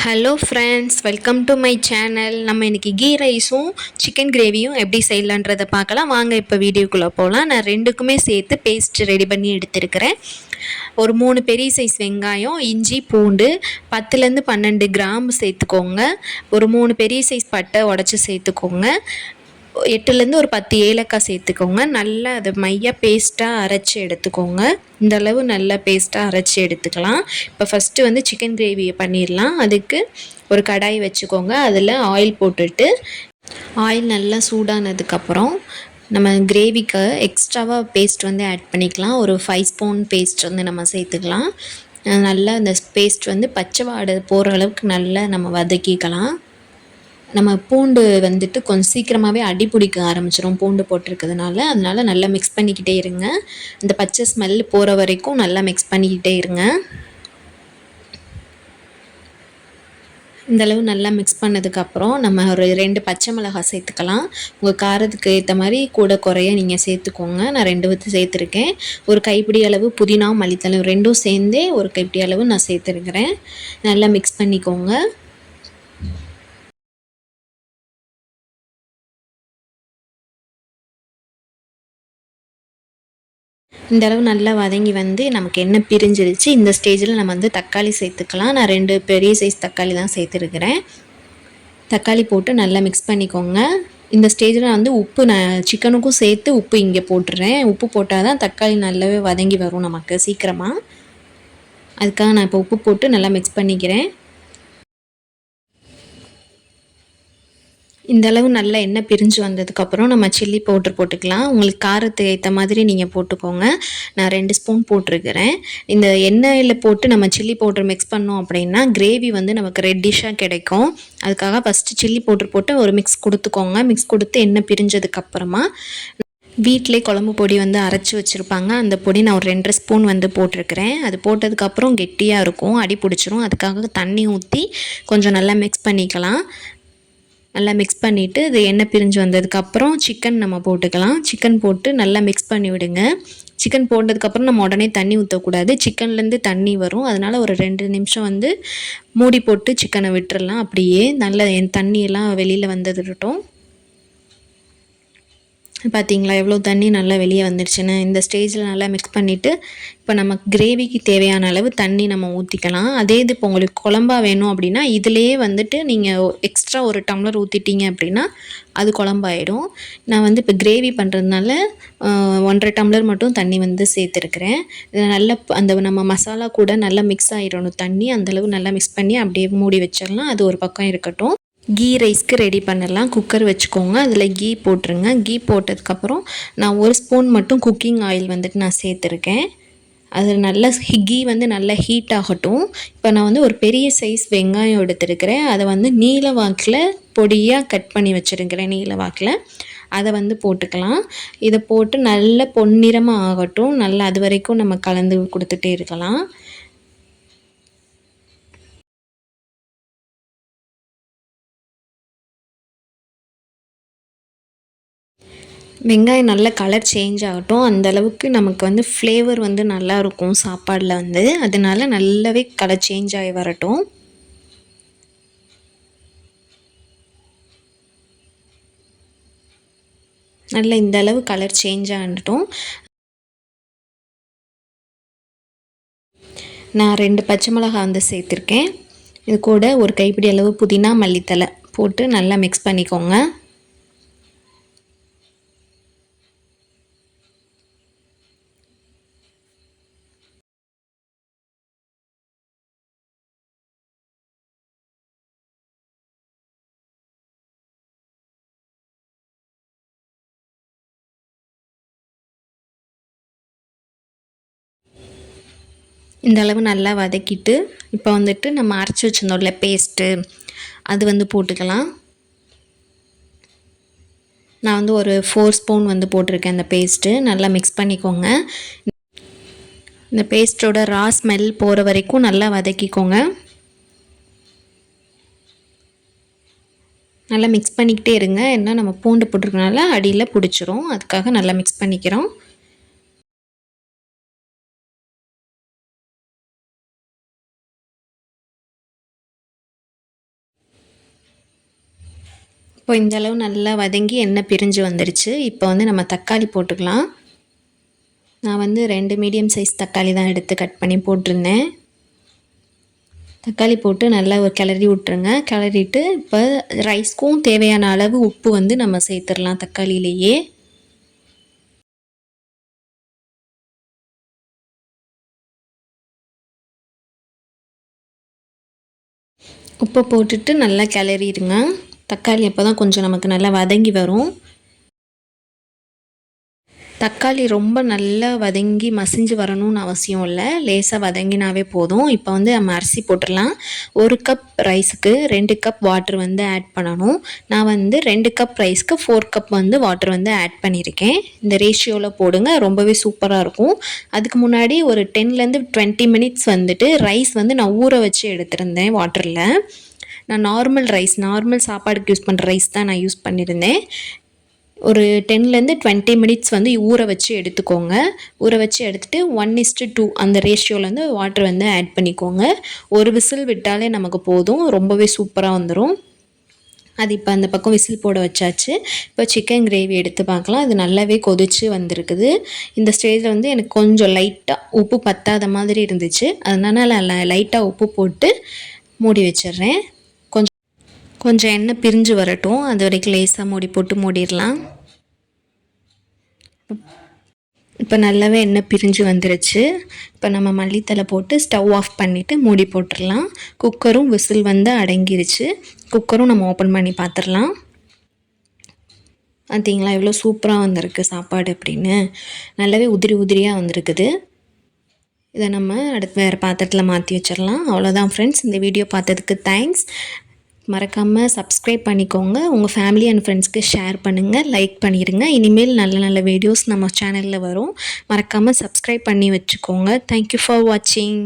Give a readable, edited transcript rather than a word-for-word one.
Hello friends, welcome to my channel. நம்ம இன்றைக்கி key ரைஸும் சிக்கன் கிரேவியும் எப்படி செய்யலான்றதை பார்க்கலாம். வாங்க இப்போ வீடியோக்குள்ளே போகலாம். நான் ரெண்டுக்குமே சேர்த்து பேஸ்ட் ரெடி பண்ணி எடுத்துருக்கிறேன். ஒரு 3 பெரிய சைஸ் வெங்காயம், இஞ்சி, பூண்டு, 10லேருந்து 12 கிராம்பு சேர்த்துக்கோங்க. ஒரு 3 பெரிய சைஸ் பட்டை உடச்சி சேர்த்துக்கோங்க. 8லேருந்து ஒரு 10 ஏலக்காய் சேர்த்துக்கோங்க. நல்லா அதை மையாக பேஸ்ட்டாக அரைச்சி எடுத்துக்கோங்க. இந்தளவு நல்லா பேஸ்ட்டாக அரைச்சி எடுத்துக்கலாம். இப்போ ஃபஸ்ட்டு வந்து சிக்கன் கிரேவியை பண்ணிடலாம். அதுக்கு ஒரு கடாய் வச்சுக்கோங்க. அதில் ஆயில் போட்டுட்டு ஆயில் நல்லா சூடானதுக்கப்புறம் நம்ம கிரேவிக்கு எக்ஸ்ட்ராவாக பேஸ்ட் வந்து ஆட் பண்ணிக்கலாம். ஒரு 5 ஸ்பூன் பேஸ்ட் வந்து நம்ம சேர்த்துக்கலாம். நல்லா அந்த பேஸ்ட் வந்து பச்சை வாடை போகிற அளவுக்கு நல்லா நம்ம வதக்கிக்கலாம். நம்ம பூண்டு வந்துட்டு கொஞ்சம் சீக்கிரமாகவே அடி பிடிக்க ஆரம்பிச்சிடும் பூண்டு போட்டிருக்கிறதுனால. அதனால் நல்லா மிக்ஸ் பண்ணிக்கிட்டே இருங்க. இந்த பச்சை ஸ்மெல் போகிற வரைக்கும் நல்லா மிக்ஸ் பண்ணிக்கிட்டே இருங்க. இந்தளவு நல்லா மிக்ஸ் பண்ணதுக்கப்புறம் நம்ம ஒரு 2 பச்சை மிளகாய் சேர்த்துக்கலாம். உங்கள் காரத்துக்கு ஏற்ற மாதிரி கூட குறைய நீங்கள் சேர்த்துக்கோங்க. நான் 2 வித்து சேர்த்துருக்கேன். ஒரு கைப்பிடி அளவு புதினா, மல்லித்தழை ரெண்டும் சேர்ந்தே ஒரு கைப்பிடி அளவு நான் சேர்த்துருக்கிறேன். நல்லா மிக்ஸ் பண்ணிக்கோங்க. இந்த அளவு நல்லா வதங்கி வந்து நமக்கு எண்ணெய் பிரிஞ்சிருச்சு. இந்த ஸ்டேஜில் நம்ம வந்து தக்காளி சேர்த்துக்கலாம். நான் 2 பெரிய சைஸ் தக்காளி தான் சேர்த்துருக்கிறேன். தக்காளி போட்டு நல்லா மிக்ஸ் பண்ணிக்கோங்க. இந்த ஸ்டேஜில் நான் வந்து உப்பு சிக்கனுக்கும் சேர்த்து உப்பு இங்கே போட்டுறேன். உப்பு போட்டால் தான் தக்காளி நல்லாவே வதங்கி வரும் நமக்கு சீக்கிரமாக. அதுக்காக நான் இப்போ உப்பு போட்டு நல்லா மிக்ஸ் பண்ணிக்கிறேன். இந்தளவு நல்லா எண்ணெய் பிரிஞ்சு வந்ததுக்கப்புறம் நம்ம சில்லி பவுடர் போட்டுக்கலாம். உங்களுக்கு காரத்துக்கு ஏற்ற மாதிரி நீங்கள் போட்டுக்கோங்க. நான் 2 ஸ்பூன் போட்டிருக்கிறேன். இந்த எண்ணெயில் போட்டு நம்ம சில்லி பவுடர் மிக்ஸ் பண்ணோம் அப்படின்னா கிரேவி வந்து நமக்கு ரெட்டிஷாக கிடைக்கும். அதுக்காக ஃபஸ்ட்டு சில்லி பவுடர் போட்டு ஒரு மிக்ஸ் கொடுத்துக்கோங்க. மிக்ஸ் கொடுத்து எண்ணெய் பிரிஞ்சதுக்கப்புறமா வீட்டிலே குழம்பு பொடி வந்து அரைச்சி வச்சுருப்பாங்க. அந்த பொடி நான் ஒரு 2 ஸ்பூன் வந்து போட்டிருக்கிறேன். அது போட்டதுக்கப்புறம் கெட்டியாக இருக்கும், அடி பிடிச்சிரும். அதுக்காக தண்ணி ஊற்றி கொஞ்சம் நல்லா மிக்ஸ் பண்ணிக்கலாம். நல்லா மிக்ஸ் பண்ணிவிட்டு இது எண்ணெய் பிரிஞ்சு வந்ததுக்கப்புறம் சிக்கன் நம்ம போட்டுக்கலாம். சிக்கன் போட்டு நல்லா மிக்ஸ் பண்ணி விடுங்க. சிக்கன் போட்டதுக்கப்புறம் நம்ம உடனே தண்ணி ஊற்றக்கூடாது. சிக்கன்லேருந்து தண்ணி வரும். அதனால் ஒரு 2 நிமிஷம் வந்து மூடி போட்டு சிக்கனை விட்டுறலாம். அப்படியே நல்லா தண்ணியெல்லாம் வெளியில் வந்துடட்டும். பார்த்தீங்களா எவ்வளோ தண்ணி நல்லா வெளியே வந்துடுச்சுன்னு. இந்த ஸ்டேஜில் நல்லா மிக்ஸ் பண்ணிவிட்டு இப்போ நம்ம கிரேவிக்கு தேவையான அளவு தண்ணி நம்ம ஊற்றிக்கலாம். அதே இது இப்போ உங்களுக்கு குழம்பா வேணும் அப்படின்னா இதிலேயே வந்துட்டு நீங்கள் எக்ஸ்ட்ரா ஒரு டம்ளர் ஊற்றிட்டீங்க அப்படின்னா அது குழம்பாயிடும். நான் வந்து இப்போ கிரேவி பண்ணுறதுனால 1.5 டம்ளர் மட்டும் தண்ணி வந்து சேர்த்துருக்குறேன். இதை நல்லா அந்த நம்ம மசாலா கூட நல்லா மிக்ஸ் ஆகிடணும் தண்ணி. அந்தளவு நல்லா மிக்ஸ் பண்ணி அப்படியே மூடி வச்சிடலாம். அது ஒரு பக்கம் இருக்கட்டும். கீ ரைஸ்க்கு ரெடி பண்ணலாம். குக்கர் வச்சுக்கோங்க. அதில் கீ போட்டுருங்க. கீ போட்டதுக்கப்புறம் நான் 1 ஸ்பூன் மட்டும் குக்கிங் ஆயில் வந்துட்டு நான் சேர்த்துருக்கேன். அது நல்லா கீ வந்து நல்லா ஹீட் ஆகட்டும். இப்போ நான் வந்து ஒரு பெரிய சைஸ் வெங்காயம் எடுத்துருக்கிறேன். அதை வந்து நீல வாக்கில் பொடியாக கட் பண்ணி வச்சுருக்கிறேன். நீல வாக்கில் அதை வந்து போட்டுக்கலாம். இதை போட்டு நல்ல பொன்னிறமாக ஆகட்டும். நல்லா அது வரைக்கும் நம்ம கலந்து கொடுத்துட்டே இருக்கலாம். வெங்காயம் நல்ல கலர் சேஞ்ச் ஆகட்டும். அந்தளவுக்கு நமக்கு வந்து ஃப்ளேவர் வந்து நல்லாயிருக்கும் சாப்பாடில் வந்து. அதனால நல்லாவே கலர் சேஞ்ச் ஆகி வரட்டும். நல்ல இந்த அளவு கலர் சேஞ்ச் ஆகட்டும். நான் 2 பச்சை மிளகாய் வந்து சேர்த்துருக்கேன். இது கூட ஒரு கைப்பிடி அளவு புதினா, மல்லித்தழை போட்டு நல்லா மிக்ஸ் பண்ணிக்கோங்க. இந்த அளவு நல்லா வதக்கிட்டு இப்போ வந்துட்டு நம்ம அரைச்சி வச்சுருந்தோம்ல பேஸ்ட்டு அது வந்து போட்டுக்கலாம். நான் வந்து ஒரு 4 ஸ்பூன் வந்து போட்டிருக்கேன் அந்த பேஸ்ட்டு. நல்லா மிக்ஸ் பண்ணிக்கோங்க. இந்த பேஸ்ட்டோட ரா ஸ்மெல் போகிற வரைக்கும் நல்லா வதக்கிக்கோங்க. நல்லா மிக்ஸ் பண்ணிக்கிட்டே இருங்க. ஏன்னா நம்ம பூண்டு போட்டிருக்கனால அடியில் பிடிச்சிரும். அதுக்காக நல்லா மிக்ஸ் பண்ணிக்கிறோம். இப்போ இந்த அளவு நல்லா வதங்கி எண்ணெய் பிரிஞ்சு வந்துருச்சு. இப்போ வந்து நம்ம தக்காளி போட்டுக்கலாம். நான் வந்து 2 மீடியம் சைஸ் தக்காளி தான் எடுத்து கட் பண்ணி போட்டிருந்தேன். தக்காளி போட்டு நல்லா ஒரு கிளறி விட்டுருங்க. கிளறிட்டு இப்போ ரைஸ்க்கும் தேவையான அளவு உப்பு வந்து நம்ம சேர்த்துடலாம் தக்காளியிலேயே. உப்பை போட்டுட்டு நல்லா கிளறிடுங்க. தக்காளி அப்போ தான் கொஞ்சம் நமக்கு நல்லா வதங்கி வரும். தக்காளி ரொம்ப நல்லா வதங்கி மசிஞ்சு வரணும்னு அவசியம் இல்லை, லேசாக வதங்கினாவே போதும். இப்போ வந்து நம்ம அரிசி போட்டுடலாம். 1 கப் ரைஸுக்கு 2 கப் வாட்டர் வந்து ஆட் பண்ணணும். நான் வந்து 2 கப் ரைஸ்க்கு 4 கப் வந்து வாட்டர் வந்து ஆட் பண்ணியிருக்கேன். இந்த ரேஷியோவில் போடுங்க, ரொம்பவே சூப்பராக இருக்கும். அதுக்கு முன்னாடி ஒரு 10லேருந்து 20 மினிட்ஸ் வந்துட்டு ரைஸ் வந்து நான் ஊற வச்சு எடுத்திருந்தேன் வாட்டரில். நான் நார்மல் சாப்பாடுக்கு யூஸ் பண்ணுற ரைஸ் தான் நான் யூஸ் பண்ணியிருந்தேன். ஒரு 10லேருந்து 20 மினிட்ஸ் வந்து ஊற வச்சு எடுத்துக்கோங்க. ஊற வச்சு எடுத்துகிட்டு 1:2 அந்த ரேஷியோவில் வந்து வாட்டர் வந்து ஆட் பண்ணிக்கோங்க. ஒரு விசில் விட்டாலே நமக்கு போதும், ரொம்பவே சூப்பராக வந்துடும். அது இப்போ அந்த பக்கம் விசில் போட வச்சாச்சு. இப்போ சிக்கன் கிரேவி எடுத்து பார்க்கலாம். அது நல்லாவே கொதிச்சு வந்திருக்குது. இந்த ஸ்டேஜில் வந்து எனக்கு கொஞ்சம் லைட்டாக உப்பு பத்தாத மாதிரி இருந்துச்சு. அதனால் லைட்டாக உப்பு போட்டு மூடி வச்சிடுறேன். கொஞ்சம் எண்ணெய் பிரிஞ்சு வரட்டும், அது வரைக்கும் லேசாக மூடி போட்டு மூடிடலாம். இப்போ நல்லாவே எண்ணெய் பிரிஞ்சு வந்துருச்சு. இப்போ நம்ம மல்லித்தலை போட்டு ஸ்டவ் ஆஃப் பண்ணிவிட்டு மூடி போட்டுடலாம். குக்கரும் விசில் வந்து அடங்கிருச்சு. குக்கரும் நம்ம ஓப்பன் பண்ணி பார்த்துடலாம். பார்த்தீங்களா எவ்வளோ சூப்பராக வந்திருக்கு சாப்பாடு அப்படின்னு, நல்லாவே உதிரியாக வந்திருக்குது. இதை நம்ம அடுத்து வேறு பாத்திரத்தில் மாற்றி வச்சிடலாம். அவ்வளோதான் ஃப்ரெண்ட்ஸ், இந்த வீடியோ பார்த்ததுக்கு தேங்க்ஸ். மறக்காமல் சப்ஸ்கிரைப் பண்ணிக்கோங்க. உங்கள் ஃபேமிலி அண்ட் ஃப்ரெண்ட்ஸ்க்கு ஷேர் பண்ணுங்கள், லைக் பண்ணிடுங்க. இனிமேல் நல்ல வீடியோஸ் நம்ம சேனலில் வரும். மறக்காமல் சப்ஸ்கிரைப் பண்ணி வச்சுக்கோங்க. தேங்க்யூ ஃபார் வாட்சிங்.